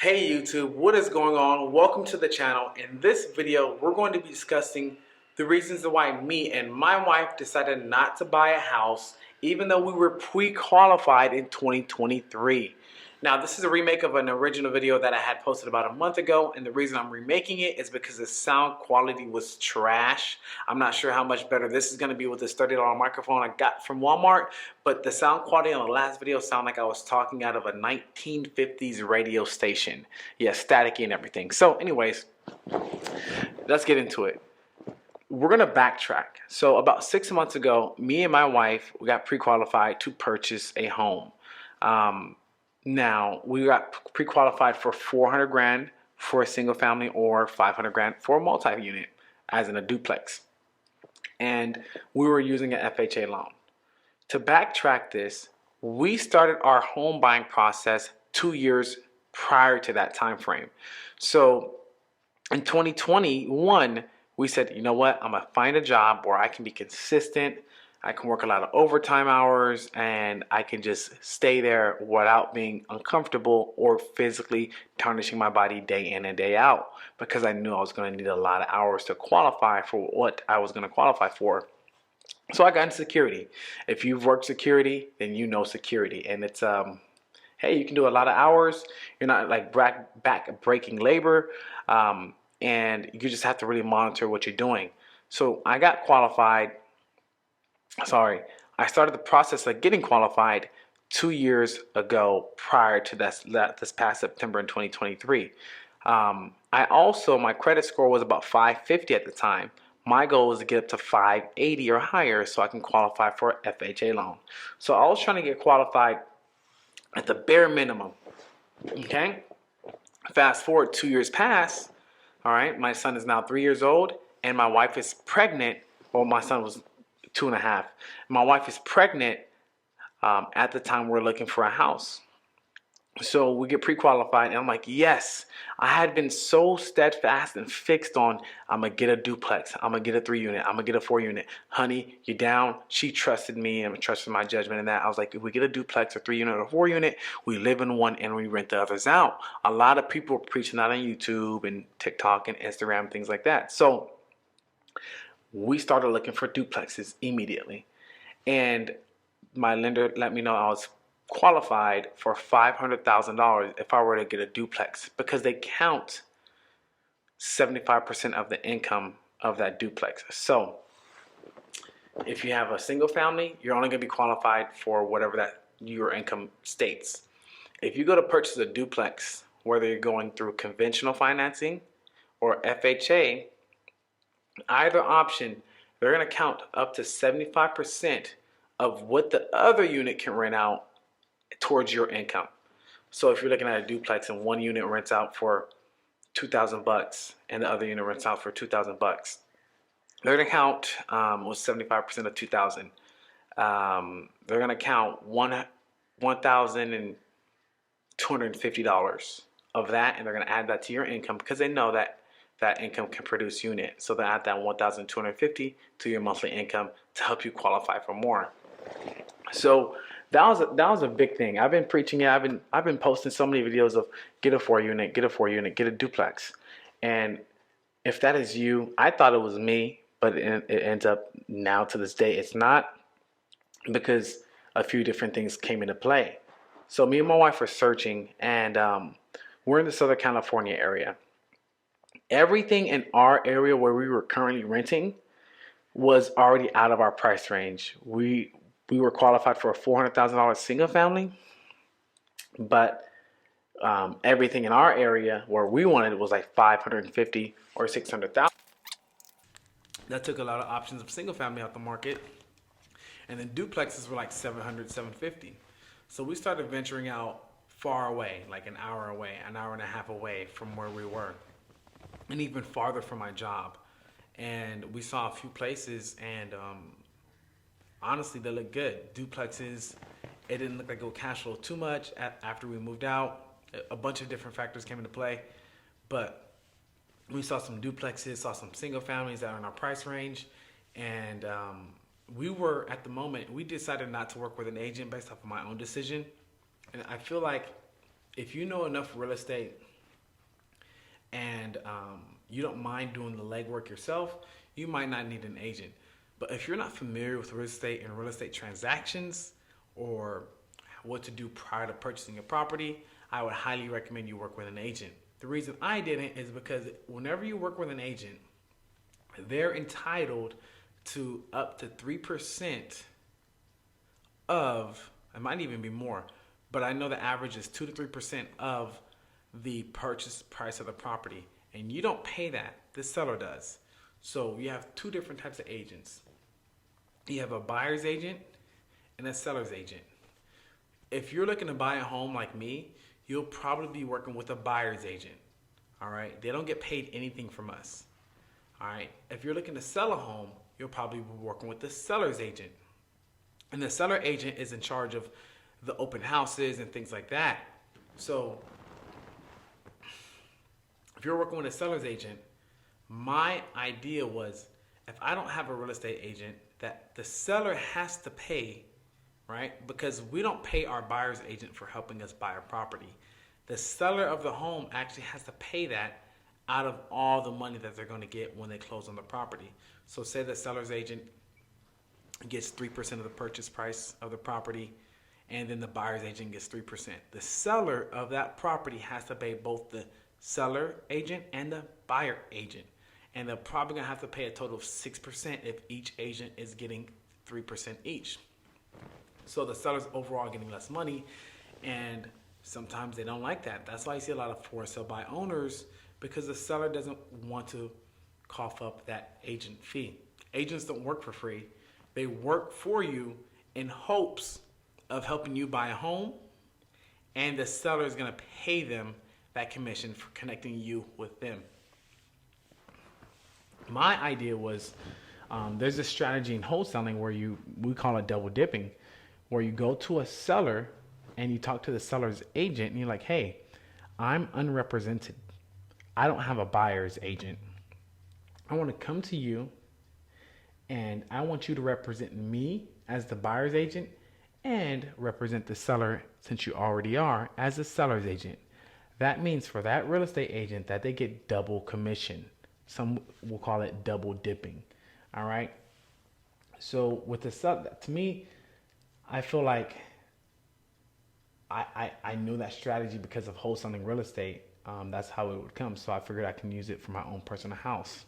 Hey YouTube, what is going on? Welcome to the channel. In this video, we're going to be discussing the reasons why me and my wife decided not to buy a house even though we were pre-qualified in 2023. Now, this is a remake of an original video that I had posted about a month ago, and the reason I'm remaking it is because the sound quality was trash. I'm not sure how much better this is going to be with this $30 microphone I got from Walmart, but the sound quality on the last video sounded like I was talking out of a 1950s radio station. Yeah, staticky and everything. So anyways, let's get into it. We're going to backtrack. So about 6 months ago, me and my wife, we got pre-qualified to purchase a home. Now, we got pre-qualified for 400 grand for a single family or 500 grand for a multi-unit, as in a duplex. And we were using an FHA loan. To backtrack this, we started our home buying process 2 years prior to that time frame. So in 2021, we said, you know what, I'm gonna find a job where I can be consistent, I can work a lot of overtime hours, and I can just stay there without being uncomfortable or physically tarnishing my body day in and day out, because I knew I was gonna need a lot of hours to qualify for what I was gonna qualify for. So I got into security. If you've worked security, then you know security, and it's hey, you can do a lot of hours. You're not like back breaking labor, and you just have to really monitor what you're doing. So I got qualified. Sorry, I started the process of getting qualified 2 years ago, prior to this past September in 2023. My credit score was about 550 at the time. My goal was to get up to 580 or higher so I can qualify for an FHA loan. So I was trying to get qualified at the bare minimum. Okay? Fast forward 2 years past. All right, my son is now 3 years old, and my wife is pregnant. Well, my son was 2.5. My wife is pregnant at the time we're looking for a house. So we get pre-qualified, and I'm like, yes. I had been so steadfast and fixed on, I'm gonna get a duplex, I'm gonna get a 3-unit, I'm gonna get a 4-unit. Honey, you down? She trusted me and trusted my judgment in that. I was like, if we get a duplex, a 3-unit, or 4-unit, we live in one and we rent the others out. A lot of people are preaching that on YouTube and TikTok and Instagram, things like that. So we started looking for duplexes immediately, and my lender let me know I was qualified for $500,000 if I were to get a duplex, because they count 75% of the income of that duplex. So if you have a single family, you're only going to be qualified for whatever that your income states. If you go to purchase a duplex, whether you're going through conventional financing or FHA, either option, they're going to count up to 75% of what the other unit can rent out towards your income. So if you're looking at a duplex and one unit rents out for $2,000 and the other unit rents out for $2,000, they're gonna count with 75% of 2,000. They're gonna count $1,250 of that, and they're gonna add that to your income because they know that that income can produce unit. So they add that 1,250 to your monthly income to help you qualify for more. So that was a big thing. I've been preaching it. I've been posting so many videos of get a 4-unit, get a 4-unit, get a duplex. And if that is you, I thought it was me, but it ends up now to this day it's not, because a few different things came into play. So me and my wife were searching, and we're in the Southern California area. Everything in our area where we were currently renting was already out of our price range. We were qualified for a $400,000 single family, but everything in our area where we wanted was like 550 or 600,000. That took a lot of options of single family out the market, and then duplexes were like 700, 750. So we started venturing out far away, like an hour away, an hour and a half away from where we were, and even farther from my job. And we saw a few places, and honestly, they look good. Duplexes, it didn't look like it would cash flow too much after we moved out. A bunch of different factors came into play, but we saw some duplexes, saw some single families that are in our price range, and we were, at the moment, we decided not to work with an agent based off of my own decision. And I feel like if you know enough real estate and you don't mind doing the legwork yourself, you might not need an agent. But if you're not familiar with real estate and real estate transactions or what to do prior to purchasing a property, I would highly recommend you work with an agent. The reason I didn't is because whenever you work with an agent, they're entitled to up to 3% of, it might even be more, but I know the average is 2 to 3% of the purchase price of the property. And you don't pay that, the seller does. So you have two different types of agents. You have a buyer's agent and a seller's agent. If you're looking to buy a home like me, you'll probably be working with a buyer's agent. All right, they don't get paid anything from us. All right, if you're looking to sell a home, you'll probably be working with the seller's agent. And the seller agent is in charge of the open houses and things like that. So if you're working with a seller's agent, my idea was if I don't have a real estate agent, that the seller has to pay, right? Because we don't pay our buyer's agent for helping us buy a property. The seller of the home actually has to pay that out of all the money that they're going to get when they close on the property. So say the seller's agent gets 3% of the purchase price of the property, and then the buyer's agent gets 3%. The seller of that property has to pay both the seller agent and the buyer agent. And they're probably going to have to pay a total of 6% if each agent is getting 3% each. So the seller's overall getting less money, and sometimes they don't like that. That's why you see a lot of for sale by owners, because the seller doesn't want to cough up that agent fee. Agents don't work for free. They work for you in hopes of helping you buy a home, and the seller is going to pay them that commission for connecting you with them. My idea was there's a strategy in wholesaling where we call it double dipping, where you go to a seller and you talk to the seller's agent and you're like, hey, I'm unrepresented. I don't have a buyer's agent. I want to come to you and I want you to represent me as the buyer's agent and represent the seller, since you already are, as the seller's agent. That means for that real estate agent that they get double commission. Some will call it double dipping. All right. So with the seller, to me, I feel like I knew that strategy because of wholesaling real estate. That's how it would come. So I figured I can use it for my own personal house.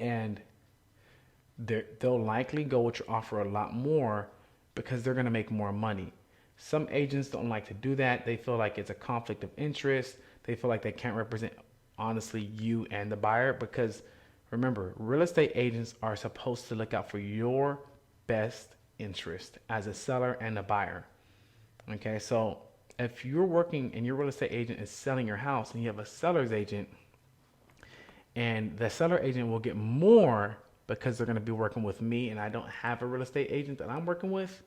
And they'll likely go with your offer a lot more because they're going to make more money. Some agents don't like to do that. They feel like it's a conflict of interest. They feel like they can't represent, honestly, you and the buyer, because remember, real estate agents are supposed to look out for your best interest as a seller and a buyer. Okay, so if you're working and your real estate agent is selling your house and you have a seller's agent, and the seller agent will get more because they're going to be working with me and I don't have a real estate agent that I'm working with,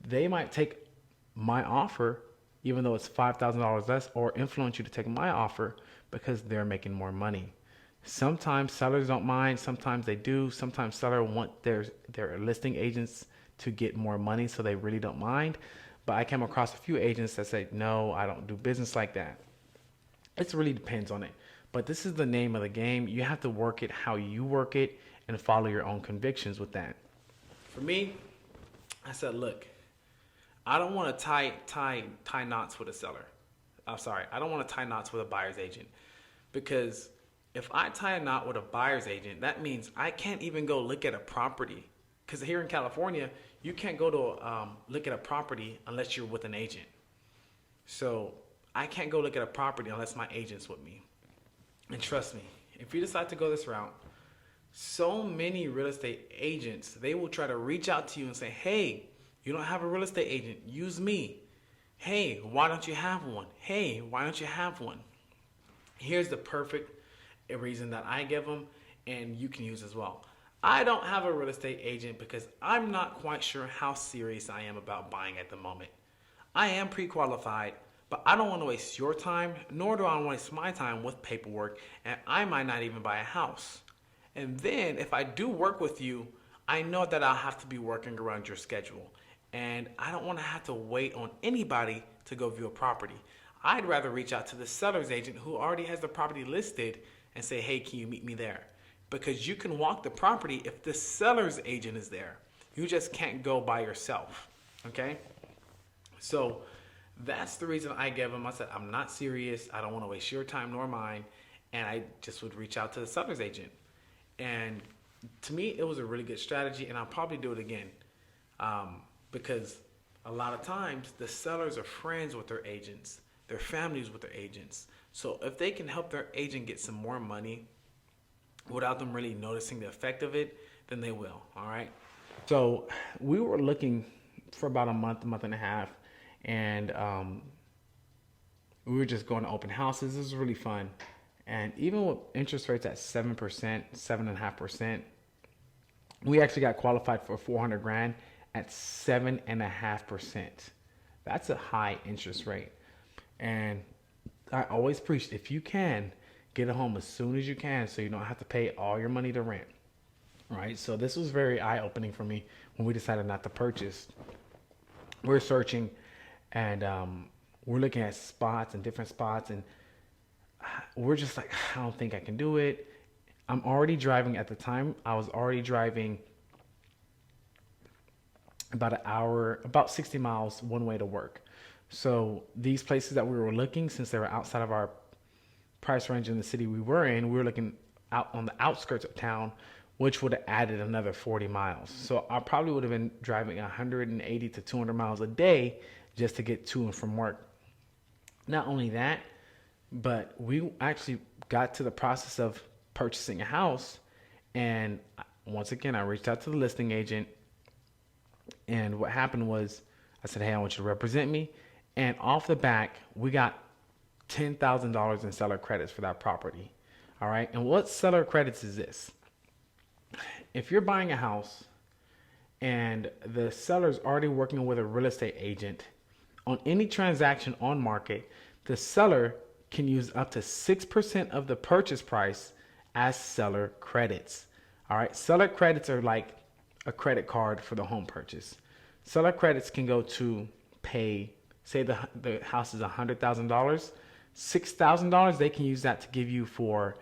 they might take my offer, even though it's $5,000 less, or influence you to take my offer because they're making more money. Sometimes sellers don't mind. Sometimes they do. Sometimes sellers want their listing agents to get more money, so they really don't mind. But I came across a few agents that say, no, I don't do business like that. It really depends on it. But this is the name of the game. You have to work it how you work it and follow your own convictions with that. For me, I said, look, I don't want to tie knots with a seller. I don't want to tie knots with a buyer's agent, because if I tie a knot with a buyer's agent, that means I can't even go look at a property. Because here in California, you can't go to look at a property unless you're with an agent. So I can't go look at a property unless my agent's with me. And trust me, if you decide to go this route, so many real estate agents, they will try to reach out to you and say, hey, you don't have a real estate agent, use me. Hey, why don't you have one? Hey, why don't you have one? Here's the perfect reason that I give them, and you can use as well. I don't have a real estate agent because I'm not quite sure how serious I am about buying at the moment. I am pre-qualified, but I don't want to waste your time, nor do I want to waste my time with paperwork, and I might not even buy a house. And then if I do work with you, I know that I'll have to be working around your schedule. And I don't want to have to wait on anybody to go view a property. I'd rather reach out to the seller's agent who already has the property listed and say, hey, can you meet me there? Because you can walk the property if the seller's agent is there. You just can't go by yourself, okay? So that's the reason I gave them. I said, I'm not serious. I don't want to waste your time nor mine. And I just would reach out to the seller's agent. And to me, it was a really good strategy, and I'll probably do it again. Because a lot of times the sellers are friends with their agents, their families with their agents. So if they can help their agent get some more money without them really noticing the effect of it, then they will. All right. So we were looking for about a month and a half, and we were just going to open houses. This was really fun. And even with interest rates at 7%, 7.5%, we actually got qualified for 400 grand at 7.5%. That's a high interest rate. And I always preach, if you can, get a home as soon as you can so you don't have to pay all your money to rent. Right? So this was very eye-opening for me when we decided not to purchase. We're searching, and we're looking at spots and different spots, and we're just like, I don't think I can do it. I'm already driving at the time. I was already driving about an hour, about 60 miles one way to work. So these places that we were looking, since they were outside of our price range in the city we were in, we were looking out on the outskirts of town, which would have added another 40 miles. So I probably would have been driving 180 to 200 miles a day just to get to and from work. Not only that, but we actually got to the process of purchasing a house. And once again, I reached out to the listing agent. And what happened was I said, hey, I want you to represent me. And off the back, we got $10,000 in seller credits for that property. All right. And what seller credits is this? If you're buying a house and the seller's already working with a real estate agent on any transaction on market, the seller can use up to 6% of the purchase price as seller credits. All right. Seller credits are like a credit card for the home purchase. Seller credits can go to pay, say the house is $100,000, $6,000, they can use that to give you for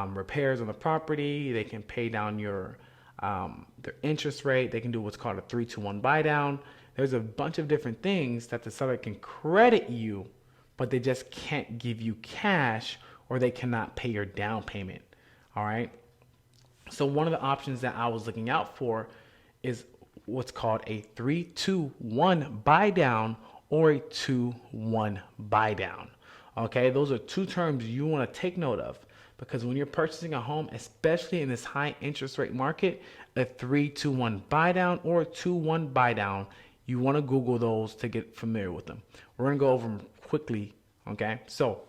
repairs on the property. They can pay down your their interest rate. They can do what's called a 3-2-1 buy down. There's a bunch of different things that the seller can credit you, but they just can't give you cash, or they cannot pay your down payment. All right. So one of the options that I was looking out for is what's called a 3-2-1 buy down or a 2-1 buy down. Okay. Those are two terms you want to take note of, because when you're purchasing a home, especially in this high interest rate market, a 3-2-1 buy down or a 2-1 buy down, you want to Google those to get familiar with them. We're going to go over them quickly. Okay. So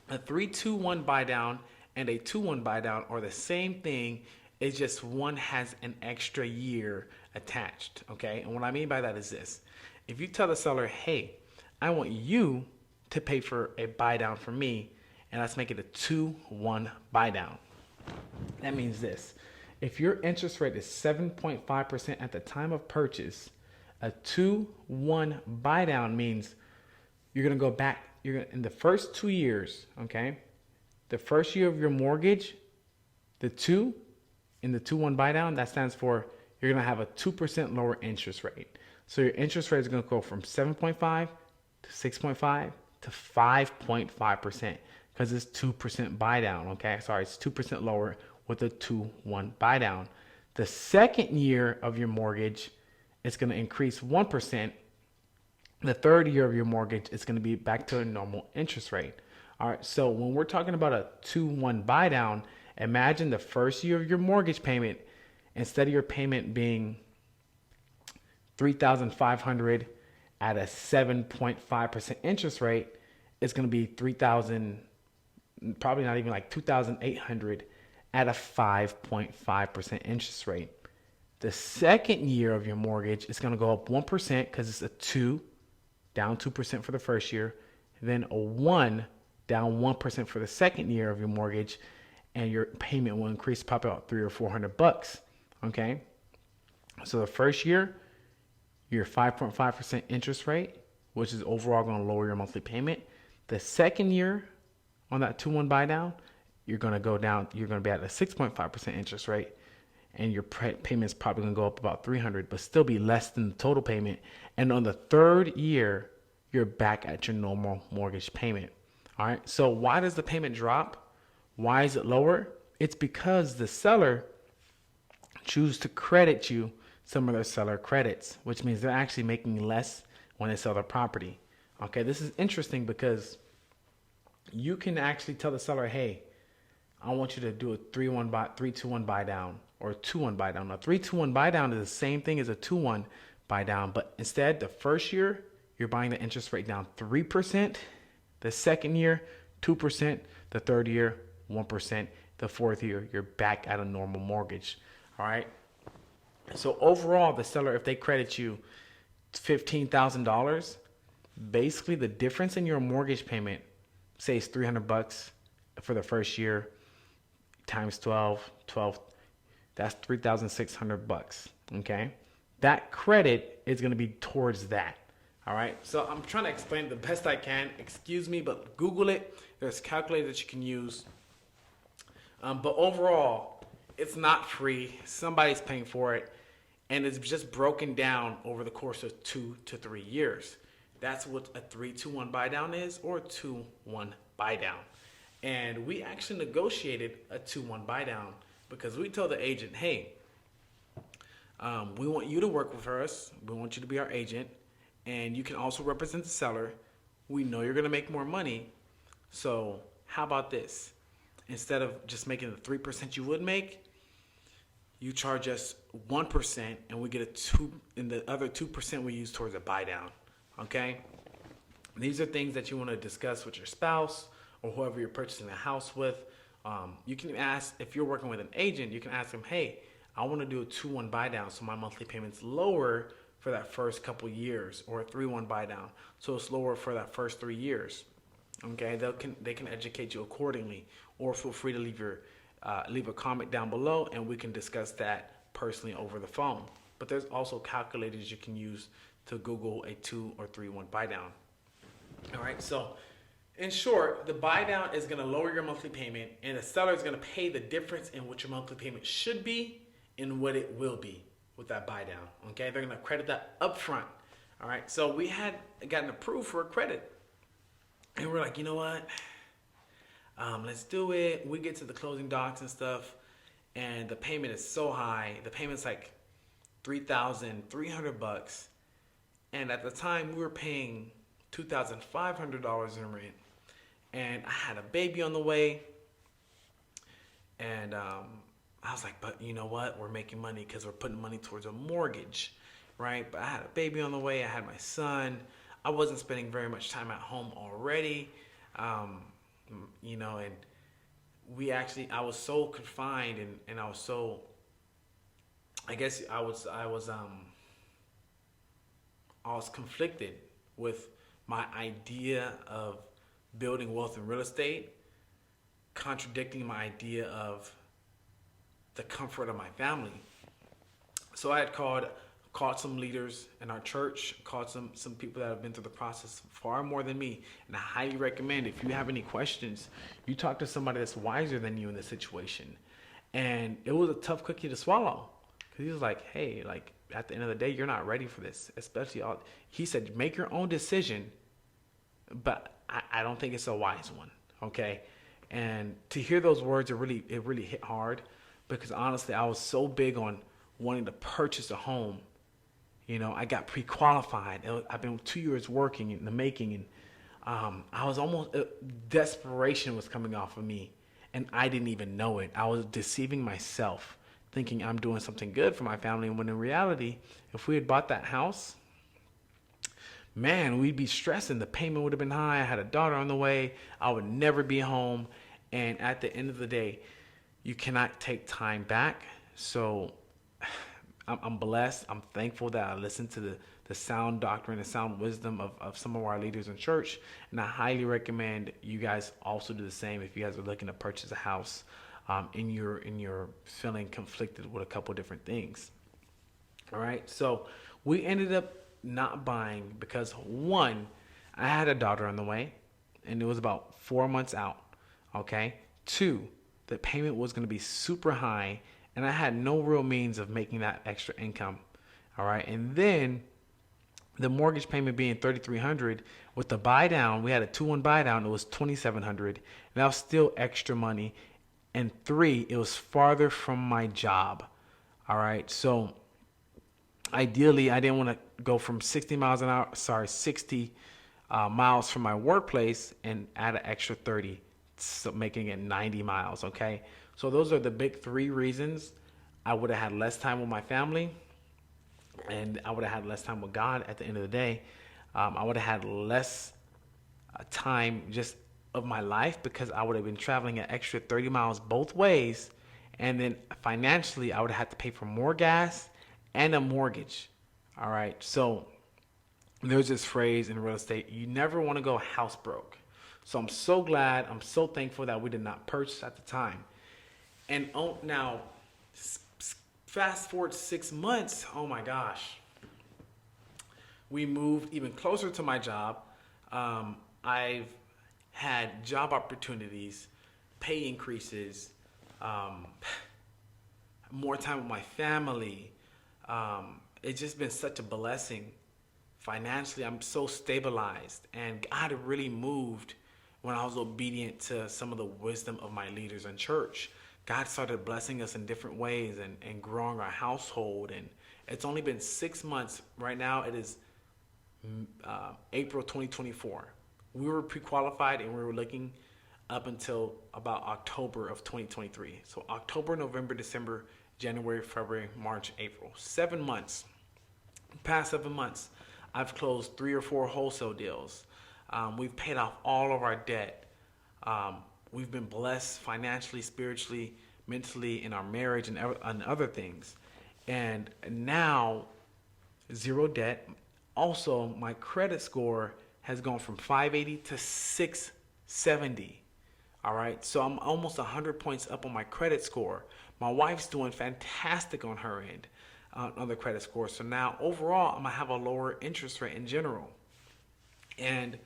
a 3-2-1 buy down and a 2-1 buy down are the same thing. It's just one has an extra year attached. Okay. And what I mean by that is this: if you tell the seller, hey, I want you to pay for a buy down for me, and let's make it a 2-1 buy down. That means this: if your interest rate is 7.5% at the time of purchase, a 2-1 buy down means you're going to go back. In the first 2 years, okay, the first year of your mortgage, the 2 in the 2-1 buy down, that stands for you're going to have a 2% lower interest rate. So your interest rate is going to go from 7.5 to 6.5 to 5.5%, because it's 2% buy down. Okay, sorry, it's 2% lower with a 2-1 buy down. The second year of your mortgage, it's going to increase 1%. The third year of your mortgage, it's going to be back to a normal interest rate. All right. So when we're talking about a 2-1 buy down, imagine the first year of your mortgage payment, instead of your payment being $3,500 at a 7.5% interest rate, it's going to be $3,000, probably not even like $2,800 at a 5.5% interest rate. The second year of your mortgage is going to go up 1% because it's a 2, down 2% for the first year, then a 1, down 1% for the second year of your mortgage, and your payment will increase probably about $300 or $400. Okay, so the first year, your 5.5% interest rate which is overall going to lower your monthly payment. The second year on that 2-1 buy down, you're going to go down. You're going to be at a 6.5% interest rate, and your payment's probably going to go up about $300, but still be less than the total payment. And on the third year, you're back at your normal mortgage payment. All right. So why does the payment drop? Why is it lower? It's because the seller choose to credit you some of their seller credits, which means they're actually making less when they sell their property. Okay, this is interesting because you can actually tell the seller, hey, I want you to do a 3-2-1 buy down or a 2-1 buy down. Now, 3-2-1 buy down is the same thing as a 2-1 buy down, but instead, the first year, you're buying the interest rate down 3%. The second year, 2%. The third year, 1%. The fourth year, you're back at a normal mortgage. All right. So overall, the seller, if they credit you $15,000, basically the difference in your mortgage payment, say it's $300 for the first year, times 12, that's $3,600. Okay. That credit is going to be towards that. All right. So I'm trying to explain it the best I can. Excuse me, but Google it. There's calculators that you can use. But overall, it's not free. Somebody's paying for it. And it's just broken down over the course of 2 to 3 years. That's what a 3-2-1 buy down is, or a 2-1 buy down. And we actually negotiated a 2-1 buy down because we told the agent, hey, we want you to work with us. We want you to be our agent. And you can also represent the seller. We know you're going to make more money. So how about this? Instead of just making the 3% you would make, you charge us 1% and we get a 2, and the other 2% we use towards a buy down. Okay? These are things that you want to discuss with your spouse or whoever you're purchasing a house with. You can ask, if you're working with an agent, you can ask them, hey, I want to do a 2-1 buy down so my monthly payment's lower for that first couple years, or a 3-1 buy down so it's lower for that first 3 years. Okay? They can educate you accordingly, or feel free to leave a comment down below and we can discuss that personally over the phone. But there's also calculators you can use to Google a 2 or 3-1 buy down. All right, so in short, the buy down is going to lower your monthly payment, and the seller is going to pay the difference in what your monthly payment should be and what it will be with that buy down. Okay, they're going to credit that upfront. All right, so we had gotten approved for a credit, and we're like, you know what? Let's do it. We get to the closing docs and stuff, and the payment is so high. The payment's like $3,300, and at the time we were paying $2,500 in rent, and I had a baby on the way, and I was like, but you know what? We're making money because we're putting money towards a mortgage, right? But I had a baby on the way. I had my son. I wasn't spending very much time at home already. You know, and I was so confined, and I was so, I guess I was conflicted with my idea of building wealth in real estate, contradicting my idea of the comfort of my family. So I had called some leaders in our church, called some people that have been through the process far more than me. And I highly recommend, if you have any questions, you talk to somebody that's wiser than you in this situation. And it was a tough cookie to swallow, because he was like, hey, like at the end of the day, you're not ready for this. Especially, he said, make your own decision, but I don't think it's a wise one. Okay. And to hear those words, it really hit hard, because honestly, I was so big on wanting to purchase a home. You know, I got pre-qualified. I've been 2 years working in the making, and I was almost, desperation was coming off of me, and I didn't even know it. I was deceiving myself, thinking I'm doing something good for my family, when in reality, if we had bought that house, man, we'd be stressing. The payment would have been high. I had a daughter on the way. I would never be home. And at the end of the day, you cannot take time back. So I'm blessed. I'm thankful that I listened to the sound doctrine and sound wisdom of some of our leaders in church. And I highly recommend you guys also do the same if you guys are looking to purchase a house, and you're feeling conflicted with a couple different things. All right. So we ended up not buying because one, I had a daughter on the way and it was about 4 months out. Okay. Two, the payment was going to be super high and I had no real means of making that extra income. All right. And then the mortgage payment being 3,300 with the buy down, we had a 2-1 buy down, it was 2,700 and that was still extra money. And three, it was farther from my job. All right. So ideally, I didn't want to go from 60 miles an hour, 60 miles from my workplace and add an extra 30, so making it 90 miles. Okay. So those are the big three reasons I would have had less time with my family and I would have had less time with God at the end of the day. I would have had less time just of my life because I would have been traveling an extra 30 miles both ways. And then financially, I would have had to pay for more gas and a mortgage. All right. So there's this phrase in real estate, you never want to go house broke. So I'm so glad, I'm so thankful that we did not purchase at the time. And now, fast forward 6 months, oh my gosh, we moved even closer to my job. I've had job opportunities, pay increases, more time with my family. It's just been such a blessing. Financially, I'm so stabilized, and God really moved when I was obedient to some of the wisdom of my leaders in church. God started blessing us in different ways and growing our household. And it's only been 6 months. Right now, it is April 2024. We were pre-qualified and we were looking up until about October of 2023. So October, November, December, January, February, March, April. 7 months. Past 7 months, I've closed 3 or 4 wholesale deals. We've paid off all of our debt. We've been blessed financially, spiritually, mentally, in our marriage and other things. And now, zero debt. Also, my credit score has gone from 580 to 670. All right. So I'm almost 100 points up on my credit score. My wife's doing fantastic on her end on the credit score. So now overall, I'm going to have a lower interest rate in general. And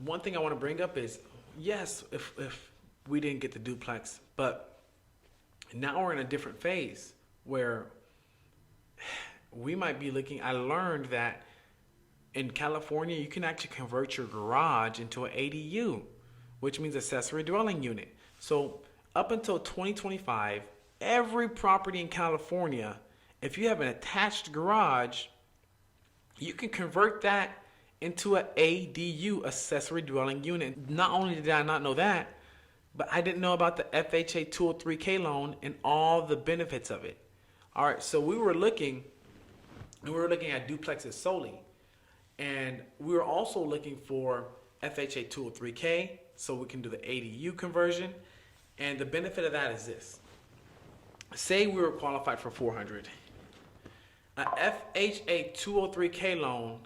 one thing I want to bring up is, yes, if we didn't get the duplex, but now we're in a different phase where we might be looking. I learned that in California, you can actually convert your garage into an ADU, which means accessory dwelling unit. So up until 2025, every property in California, if you have an attached garage, you can convert that into an ADU, accessory dwelling unit. Not only did I not know that, but I didn't know about the FHA 203K loan and all the benefits of it. All right, so we were looking at duplexes solely. And we were also looking for FHA 203K so we can do the ADU conversion. And the benefit of that is this. Say we were qualified for 400. A FHA 203K loan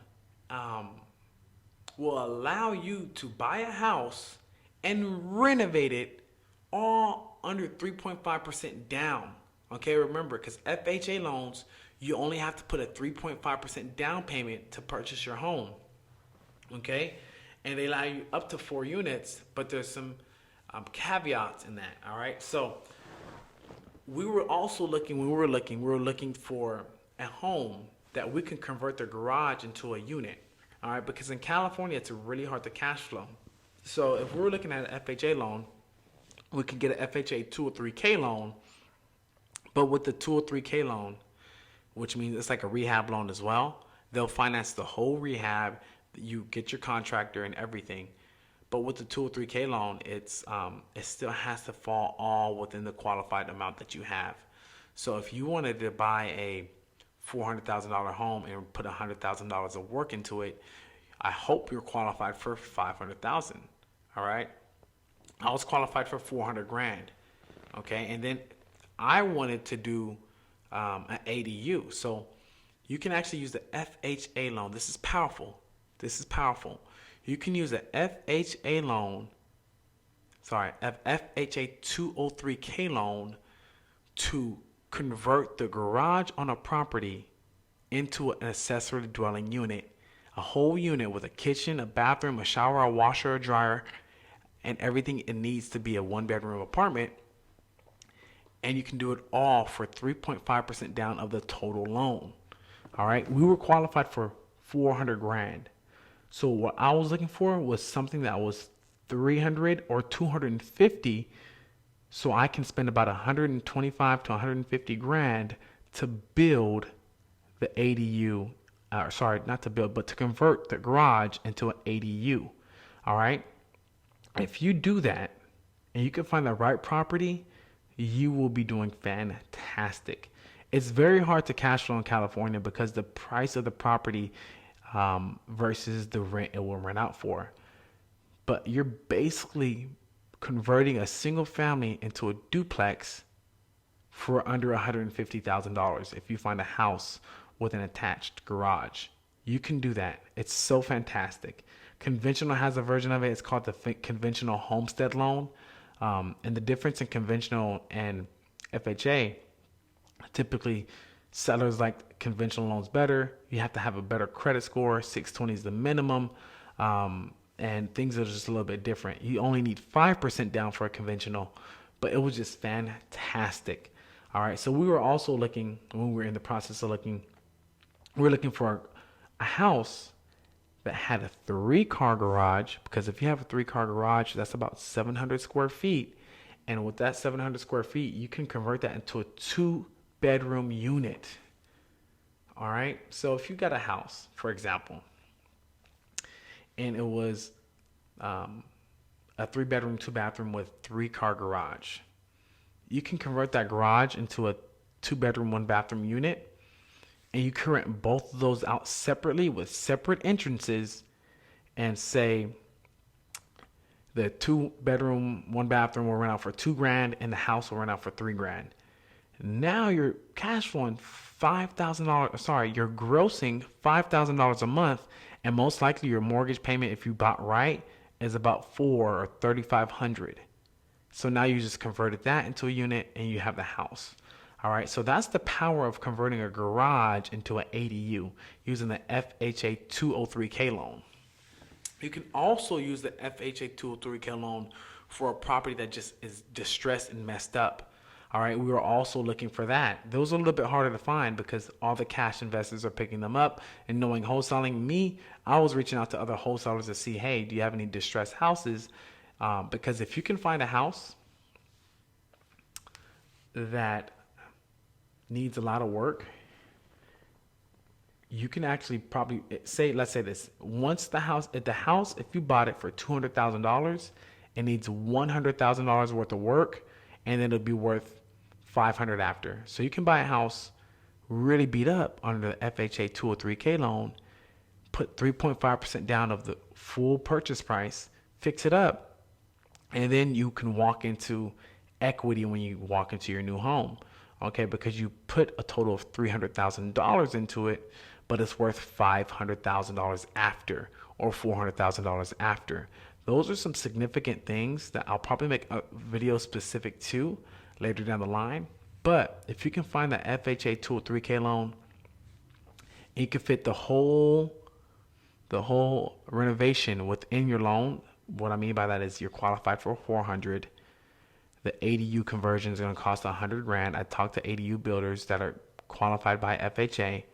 will allow you to buy a house and renovate it all under 3.5% down. Okay, remember, because FHA loans, you only have to put a 3.5% down payment to purchase your home. Okay, and they allow you up to 4 units, but there's some caveats in that. All right, so we were also looking, we were looking for a home that we can convert the garage into a unit. All right, because in California, it's really hard to cash flow. So if we were looking at an FHA loan, we could get an FHA 203K loan, but with the 203K loan, which means it's like a rehab loan as well, they'll finance the whole rehab. You get your contractor and everything. But with the 203K loan, it still has to fall all within the qualified amount that you have. So if you wanted to buy a $400,000 home and put $100,000 of work into it, I hope you're qualified for $500,000. All right. I was qualified for 400 grand. Okay. And then I wanted to do an ADU. So you can actually use the FHA loan. This is powerful. You can use a FHA loan, FHA 203K loan to convert the garage on a property into an accessory dwelling unit, a whole unit with a kitchen, a bathroom, a shower, a washer, a dryer, and everything it needs to be a one-bedroom apartment. And you can do it all for 3.5% down of the total loan. All right, we were qualified for 400 grand. So what I was looking for was something that was 300 or 250, so I can spend about 125 to 150 grand to build the ADU. Sorry, not to build, but to convert the garage into an ADU. All right. If you do that and you can find the right property, you will be doing fantastic. It's very hard to cash flow in California because the price of the property versus the rent it will rent out for. But you're basically converting a single family into a duplex for under $150,000 if you find a house with an attached garage. You can do that. It's so fantastic. Conventional has a version of it. It's called the conventional homestead loan. And the difference in conventional and FHA, typically sellers like conventional loans better. You have to have a better credit score. 620 is the minimum. And things are just a little bit different. You only need 5% down for a conventional, but it was just fantastic. All right. So we were also looking, when we were in the process of looking, we were looking for a house that had a 3-car garage, because if you have a 3-car garage, that's about 700 square feet. And with that 700 square feet, you can convert that into a 2-bedroom unit. All right. So if you got a house, for example, and it was a 3-bedroom, 2-bathroom with 3-car garage, you can convert that garage into a 2-bedroom, 1-bathroom unit. And you can rent both of those out separately with separate entrances, and say the 2-bedroom, 1-bathroom will rent out for $2,000 and the house will rent out for $3,000. Now you're cash flowing $5,000. Sorry, you're grossing $5,000 a month, and most likely your mortgage payment, if you bought right, is about $4,000 or $3,500. So now you just converted that into a unit and you have the house. All right, so that's the power of converting a garage into an ADU using the FHA 203K loan. You can also use the FHA 203K loan for a property that just is distressed and messed up. All right, we were also looking for that. Those are a little bit harder to find because all the cash investors are picking them up. And knowing wholesaling, I was reaching out to other wholesalers to see, hey, do you have any distressed houses? Because if you can find a house that needs a lot of work, you can actually probably say, let's say this, once the house, if you bought it for $200,000, it needs $100,000 worth of work, and then it'll be worth $500,000 after. So you can buy a house really beat up under the FHA 203K loan, put 3.5% down of the full purchase price, fix it up, and then you can walk into equity when you walk into your new home. Okay, because you put a total of $300,000 into it, but it's worth $500,000 after, or $400,000 after. Those are some significant things that I'll probably make a video specific to later down the line. But if you can find that FHA 203K loan, and you can fit the whole renovation within your loan. What I mean by that is you're qualified for 400. The ADU conversion is going to cost $100,000. I talked to ADU builders that are qualified by FHA,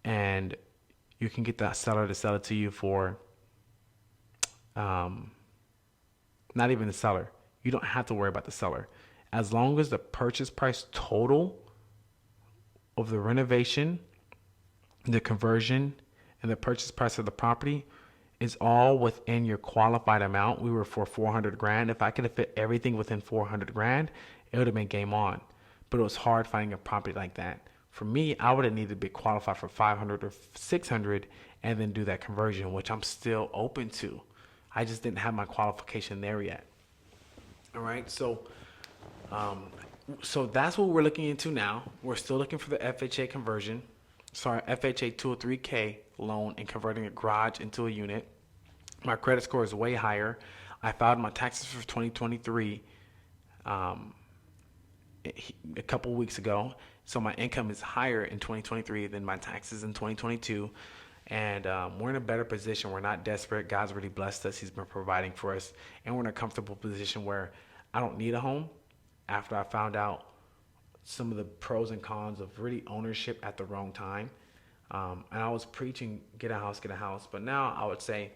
and you can get that seller to sell it to you for, not even the seller. You don't have to worry about the seller. As long as the purchase price total of the renovation, the conversion, and the purchase price of the property is all within your qualified amount. We were for $400,000. If I could have fit everything within $400,000, it would have been game on. But it was hard finding a property like that. For me, I would have needed to be qualified for $500,000 or $600,000 and then do that conversion, which I'm still open to. I just didn't have my qualification there yet. All right, so that's what we're looking into now. We're still looking for the FHA conversion. FHA 203K loan and converting a garage into a unit. My credit score is way higher. I filed my taxes for 2023 a couple weeks ago. So my income is higher in 2023 than my taxes in 2022. And we're in a better position. We're not desperate. God's really blessed us. He's been providing for us. And we're in a comfortable position where I don't need a home after I found out some of the pros and cons of really ownership at the wrong time. And I was preaching, get a house, get a house. But now I would say,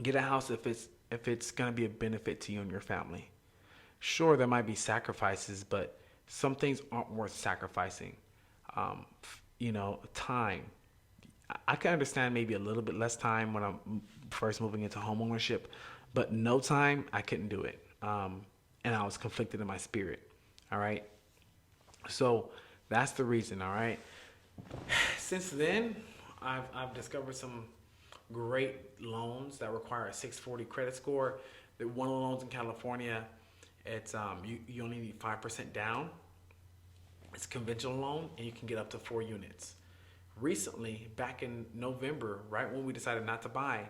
get a house if it's going to be a benefit to you and your family. Sure, there might be sacrifices, but some things aren't worth sacrificing. Time. I can understand maybe a little bit less time when I'm first moving into home ownership, but no time, I couldn't do it. And I was conflicted in my spirit. All right. So that's the reason. All right. Since then, I've discovered some great loans that require a 640 credit score. The one of the loans in California, it's you only need 5% down. It's a conventional loan, and you can get up to 4 units. Recently, back in November, right when we decided not to buy,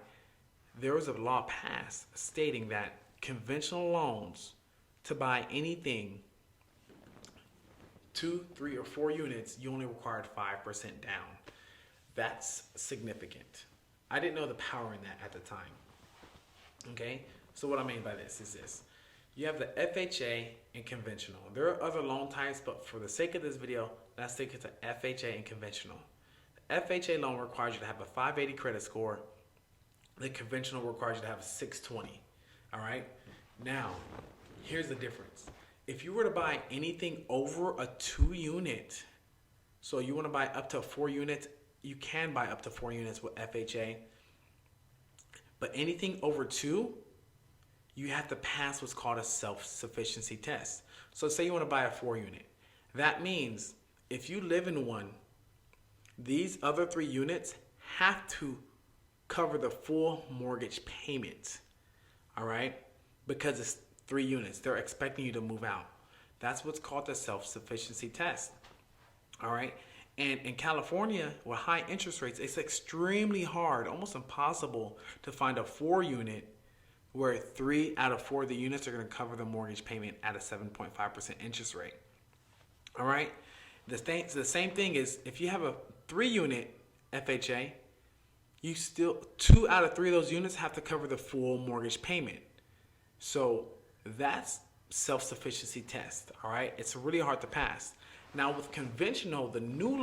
there was a law passed stating that conventional loans to buy anything 2, 3, or 4 units, you only required 5% down. That's significant. I didn't know the power in that at the time. Okay, so what I mean by this is this. You have the FHA and conventional. There are other loan types, but for the sake of this video, let's stick it to FHA and conventional. The FHA loan requires you to have a 580 credit score. The conventional requires you to have a 620. All right, now here's the difference. If you were to buy anything over a 2 unit, so you want to buy up to 4 units, you can buy up to 4 units with FHA. But anything over 2, you have to pass what's called a self-sufficiency test. So say you want to buy a 4 unit. That means if you live in one, these other 3 units have to cover the full mortgage payment. All right? Because it's 3 units. They're expecting you to move out. That's what's called the self-sufficiency test. All right? And in California, with high interest rates, it's extremely hard, almost impossible to find a 4 unit where 3 out of 4 of the units are going to cover the mortgage payment at a 7.5% interest rate. All right? The same thing is if you have a 3 unit FHA, you still 2 out of 3 of those units have to cover the full mortgage payment. So that's self-sufficiency test. All right? It's really hard to pass. Now with conventional, the new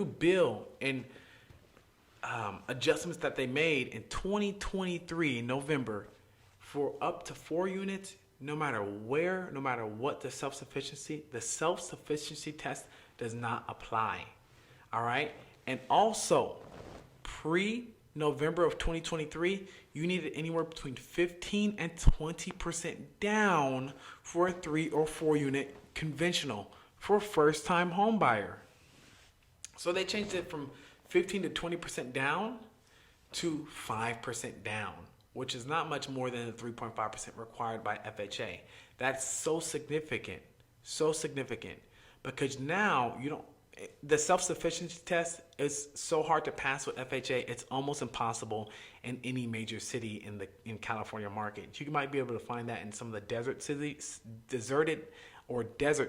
bill and adjustments that they made in 2023 in November for up to 4 units, no matter where, no matter what the self-sufficiency test does not apply. All right? And also, pre-November of 2023, you needed anywhere between 15 and 20% down for a 3 or 4 unit conventional for a first-time home buyer. So they changed it from 15 to 20% down to 5% down, which is not much more than the 3.5% required by FHA. That's so significant because now the self-sufficiency test is so hard to pass with FHA. It's almost impossible in any major city in California market. You might be able to find that in some of the deserted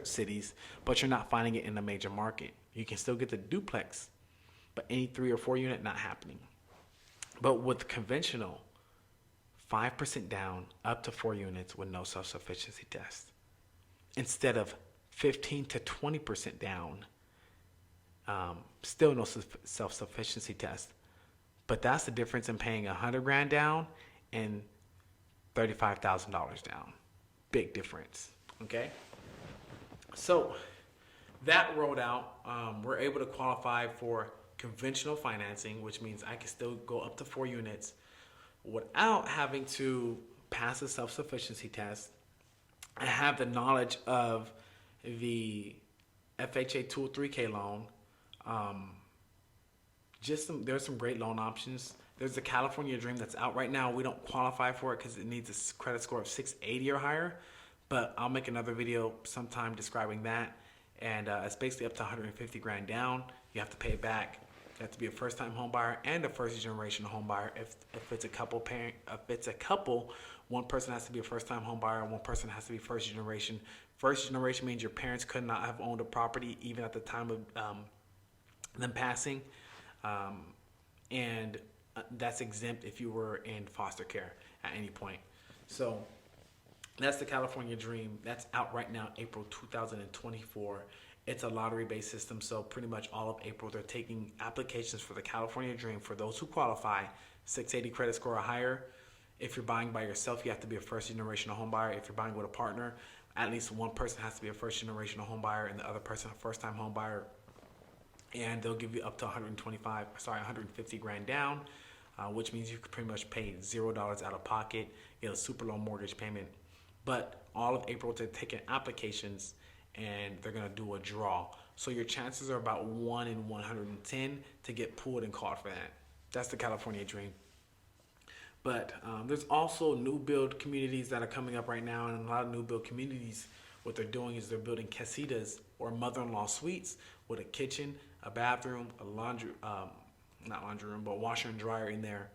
cities, but you're not finding it in a major market. You can still get the duplex, but any 3 or 4 unit, not happening. But with conventional, 5% down, up to 4 units with no self-sufficiency test, instead of 15 to 20% down, still no self-sufficiency test. But that's the difference in paying $100,000 down and $35,000 down. Big difference. Okay. So that rolled out. We're able to qualify for conventional financing, which means I can still go up to 4 units without having to pass a self-sufficiency test. I have the knowledge of the FHA 2 or 3K loan. There's some great loan options. There's the California Dream that's out right now. We don't qualify for it because it needs a credit score of 680 or higher. But I'll make another video sometime describing that. And it's basically up to $150,000 down. You have to pay it back You have to be a first-time home buyer and a first-generation home buyer. If it's a couple parent, if it's a couple, one person has to be a first-time home buyer, and one person has to be first generation. First generation means your parents could not have owned a property even at the time of them passing, and that's exempt if you were in foster care at any point. So that's the California Dream. That's out right now, April 2024. It's a lottery-based system, so pretty much all of April they're taking applications for the California Dream for those who qualify, 680 credit score or higher. If you're buying by yourself, you have to be a first-generation home buyer. If you're buying with a partner, at least one person has to be a first-generation home buyer and the other person a first-time home buyer. And they'll give you up to 150 grand down, which means you could pretty much pay $0 out of pocket, get a super low mortgage payment. But all of April they're taking applications, and they're gonna do a draw. So your chances are about 1 in 110 to get pulled and called for that. That's the California Dream. But there's also new build communities that are coming up right now, and a lot of new build communities, what they're doing is they're building casitas or mother-in-law suites with a kitchen, a bathroom, a laundry, not laundry room, but washer and dryer in there.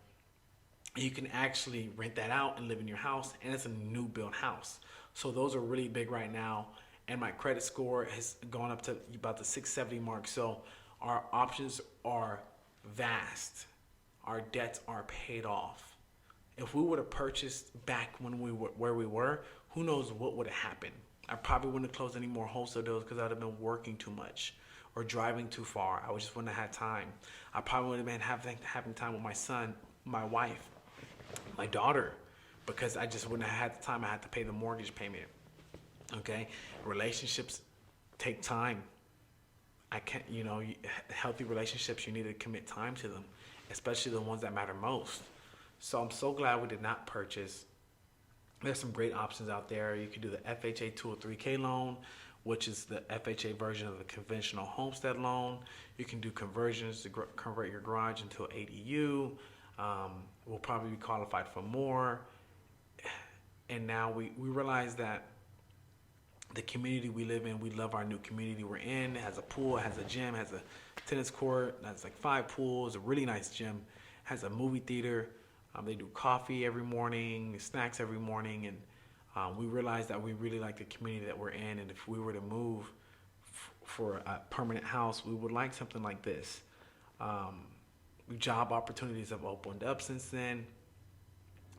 And you can actually rent that out and live in your house, and it's a new build house. So those are really big right now. And my credit score has gone up to about the 670 mark. So our options are vast. Our debts are paid off. If we would have purchased back when we were where we were, who knows what would have happened. I probably wouldn't have closed any more wholesale deals because I'd have been working too much or driving too far. I just wouldn't have had time. I probably would have been having time with my son, my wife, my daughter, because I just wouldn't have had the time. I had to pay the mortgage payment. Okay, relationships take time. I can't, healthy relationships, you need to commit time to them, especially the ones that matter most. So I'm so glad we did not purchase. There's some great options out there. You can do the FHA 203K loan, which is the FHA version of the conventional homestead loan. You can do conversions to convert your garage into an ADU. We'll probably be qualified for more. And now we realize that the community we live in, we love our new community we're in. It has a pool, it has a gym, it has a tennis court, it has like 5 pools, a really nice gym, it has a movie theater. They do coffee every morning, snacks every morning, and we realized that we really like the community that we're in, and if we were to move for a permanent house, we would like something like this. Job opportunities have opened up since then.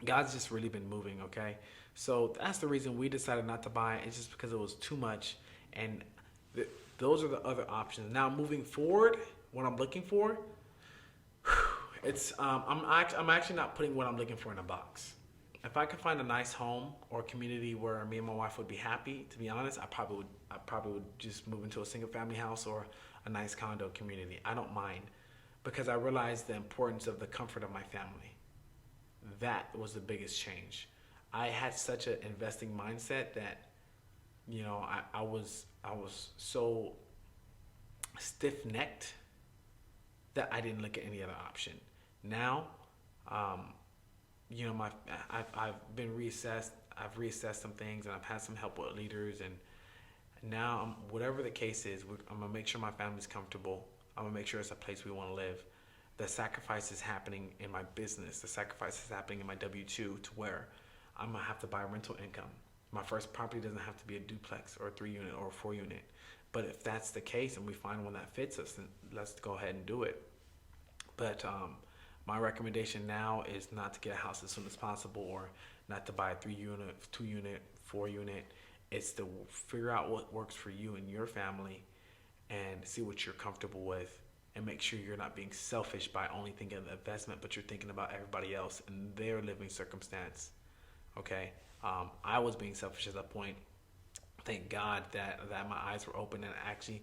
God's just really been moving, okay? So that's the reason we decided not to buy it. It's just because it was too much, and those are the other options. Now moving forward, what I'm looking for, it's I'm actually not putting what I'm looking for in a box. If I could find a nice home or a community where me and my wife would be happy, to be honest, I probably would just move into a single family house or a nice condo community. I don't mind, because I realized the importance of the comfort of my family. That was the biggest change. I had such an investing mindset that, I was so stiff-necked that I didn't look at any other option. Now, I've been reassessed. I've reassessed some things, and I've had some help with leaders. And now, whatever the case is, I'm gonna make sure my family's comfortable. I'm gonna make sure it's a place we want to live. The sacrifice is happening in my business. The sacrifice is happening in my W-2 to where I'm gonna have to buy rental income. My first property doesn't have to be a duplex or a 3-unit or a 4-unit. But if that's the case and we find one that fits us, then let's go ahead and do it. But my recommendation now is not to get a house as soon as possible, or not to buy a 3-unit, 2-unit, 4-unit. It's to figure out what works for you and your family and see what you're comfortable with, and make sure you're not being selfish by only thinking of the investment, but you're thinking about everybody else and their living circumstance. Okay, I was being selfish at that point. Thank God that my eyes were open, and I actually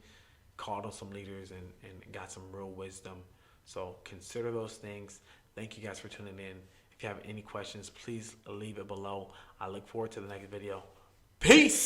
called on some leaders and got some real wisdom. So consider those things. Thank you guys for tuning in. If you have any questions, please leave it below. I look forward to the next video. Peace!